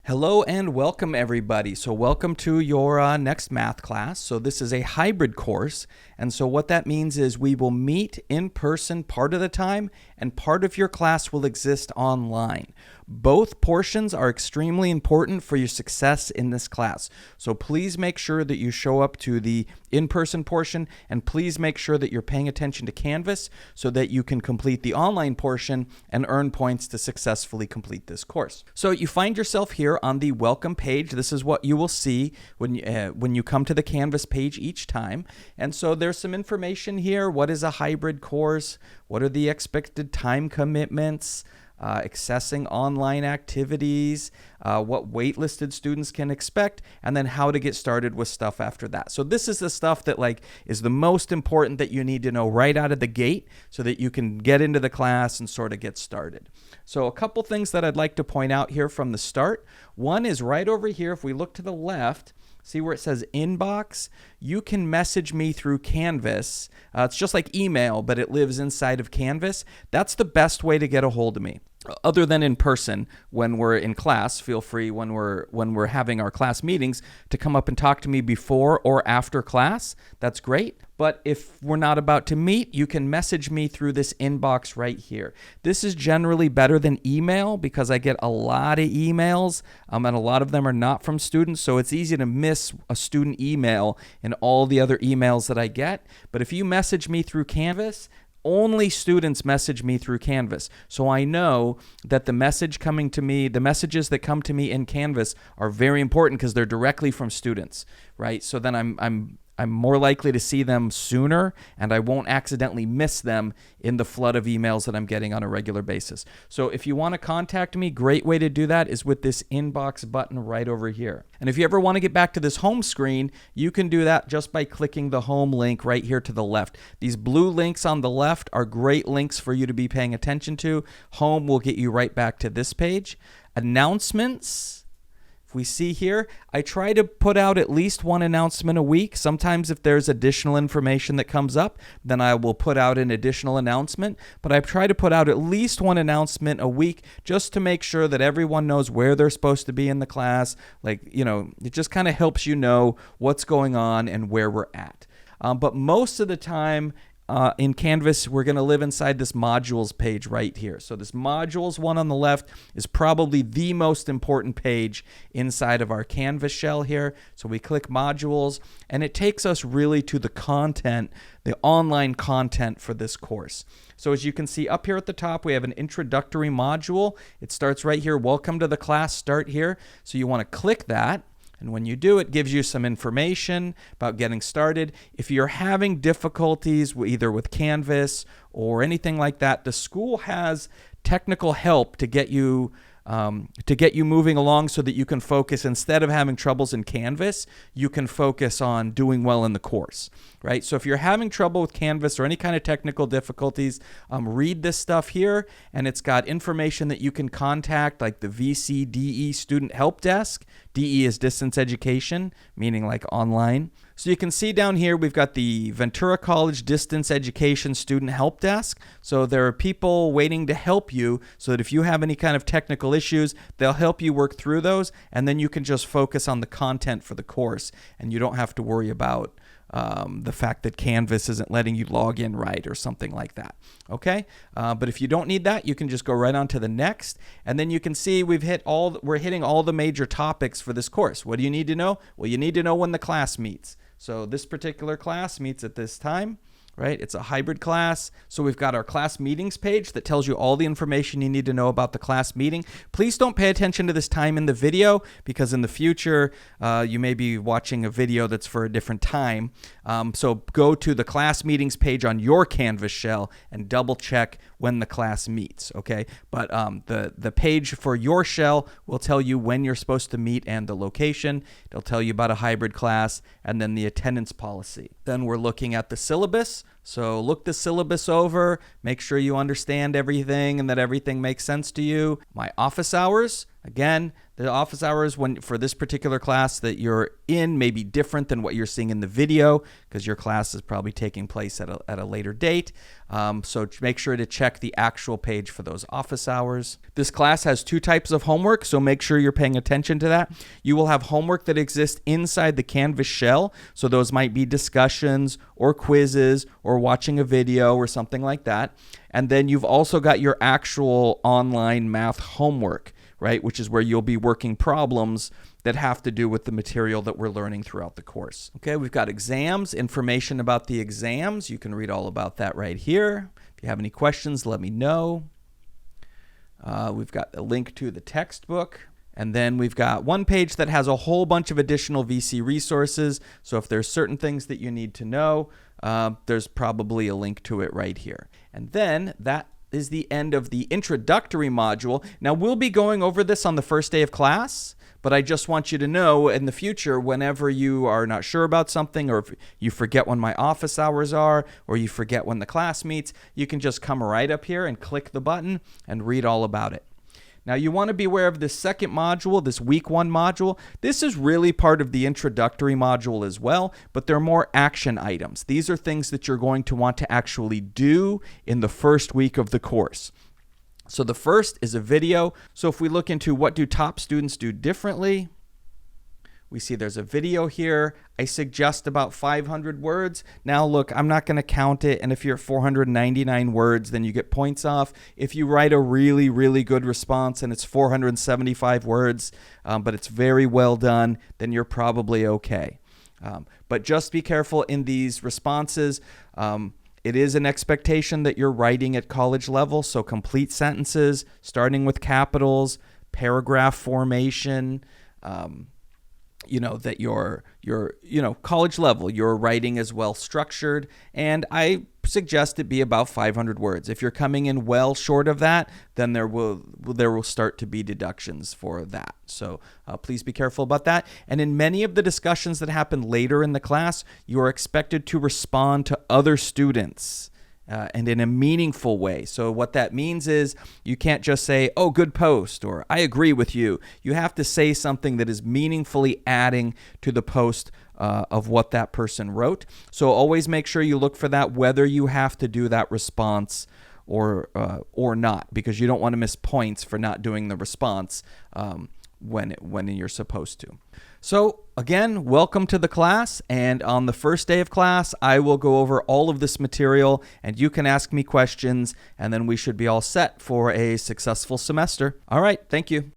Hello and welcome everybody. So welcome to your next math class. So this is a hybrid course. And so what that means is we will meet in person part of the time and part of your class will exist online. Both portions are extremely important for your success in this class. So please make sure that you show up to the in-person portion and please make sure that you're paying attention to Canvas so that you can complete the online portion and earn points to successfully complete this course. So you find yourself here on the welcome page. This is what you will see when you come to the Canvas page each time. And so there's some information here. What is a hybrid course? What are the expected time commitments? Accessing online activities, what waitlisted students can expect, and then how to get started with stuff after that. So this is the stuff that is the most important that you need to know right out of the gate so that you can get into the class and sort of get started. So a couple things that I'd like to point out here from the start. One is right over here, if we look to the left, see where it says inbox? You can message me through Canvas. It's just like email, but it lives inside of Canvas. That's the best way to get a hold of me. Other than in person, when we're in class, feel free when we're having our class meetings to come up and talk to me before or after class. That's great. But if we're not about to meet, you can message me through this inbox right here. This is generally better than email because I get a lot of emails and a lot of them are not from students. So it's easy to miss a student email in all the other emails that I get. But if you message me through Canvas, only students message me through Canvas. So I know that the messages that come to me in Canvas are very important because they're directly from students, right? So then I'm more likely to see them sooner and I won't accidentally miss them in the flood of emails that I'm getting on a regular basis. So if you want to contact me, great way to do that is with this inbox button right over here. And if you ever want to get back to this home screen, you can do that just by clicking the home link right here to the left. These blue links on the left are great links for you to be paying attention to. Home will get you right back to this page. Announcements. If we see here, I try to put out at least one announcement a week. Sometimes if there's additional information that comes up, then I will put out an additional announcement. But I try to put out at least one announcement a week just to make sure that everyone knows where they're supposed to be in the class. It just kind of helps you know what's going on and where we're at. But most of the time, in Canvas, we're going to live inside this modules page right here. So this modules one on the left is probably the most important page inside of our Canvas shell here. So we click modules and it takes us really to the content, the online content for this course. So as you can see up here at the top, we have an introductory module. It starts right here. Welcome to the class, start here. So you want to click that. And when you do, it gives you some information about getting started. If you're having difficulties either with Canvas or anything like that, the school has technical help to get you moving along so that you can focus. Instead of having troubles in Canvas, you can focus on doing well in the course, right? So if you're having trouble with Canvas or any kind of technical difficulties, read this stuff here, and it's got information that you can contact, like the VCDE Student Help Desk. DE is distance education, meaning like online. So you can see down here, we've got the Ventura College Distance Education Student Help Desk. So there are people waiting to help you so that if you have any kind of technical issues, they'll help you work through those. And then you can just focus on the content for the course and you don't have to worry about the fact that Canvas isn't letting you log in right or something like that. Okay, but if you don't need that, you can just go right on to the next, and then you can see we're hitting all the major topics for this course. What do you need to know? Well, you need to know when the class meets. So this particular class meets at this time. Right? It's a hybrid class. So we've got our class meetings page that tells you all the information you need to know about the class meeting. Please don't pay attention to this time in the video because in the future, you may be watching a video that's for a different time. So go to the class meetings page on your Canvas shell and double check when the class meets, okay? But the page for your shell will tell you when you're supposed to meet and the location. It'll tell you about a hybrid class and then the attendance policy. Then we're looking at the syllabus. So look the syllabus over, make sure you understand everything and that everything makes sense to you. My office hours, Again, the office hours for this particular class that you're in may be different than what you're seeing in the video because your class is probably taking place at a later date. So make sure to check the actual page for those office hours. This class has 2 types of homework, so make sure you're paying attention to that. You will have homework that exists inside the Canvas shell, so those might be discussions or quizzes or watching a video or something like that. And then you've also got your actual online math homework, right, which is where you'll be working problems that have to do with the material that we're learning throughout the course. Okay, we've got exams, information about the exams. You can read all about that right here. If you have any questions, let me know. We've got a link to the textbook. And then we've got one page that has a whole bunch of additional VC resources. So if there's certain things that you need to know, there's probably a link to it right here. And then that is the end of the introductory module. Now, we'll be going over this on the first day of class, but I just want you to know in the future, whenever you are not sure about something, or if you forget when my office hours are, or you forget when the class meets, you can just come right up here and click the button and read all about it. Now, you want to be aware of this second module, this week 1 module. This is really part of the introductory module as well, but they're more action items. These are things that you're going to want to actually do in the first week of the course. So the first is a video. So if we look into what do top students do differently, we see there's a video here. I suggest about 500 words. Now look, I'm not going to count it, and if you're at 499 words, then you get points off. If you write a really, really good response and it's 475 words, but it's very well done, then you're probably okay. But just be careful in these responses. It is an expectation that you're writing at college level, so complete sentences, starting with capitals, paragraph formation, that your college level, your writing is well structured, and I suggest it be about 500 words. If you're coming in well short of that, then there will start to be deductions for that. So please be careful about that. And in many of the discussions that happen later in the class, you are expected to respond to other students. And in a meaningful way. So what that means is you can't just say, oh, good post, or I agree with you. You have to say something that is meaningfully adding to the post of what that person wrote. So always make sure you look for that, whether you have to do that response or not, because you don't want to miss points for not doing the response when you're supposed to. So again, welcome to the class, and on the first day of class, I will go over all of this material, and you can ask me questions, and then we should be all set for a successful semester. All right, thank you.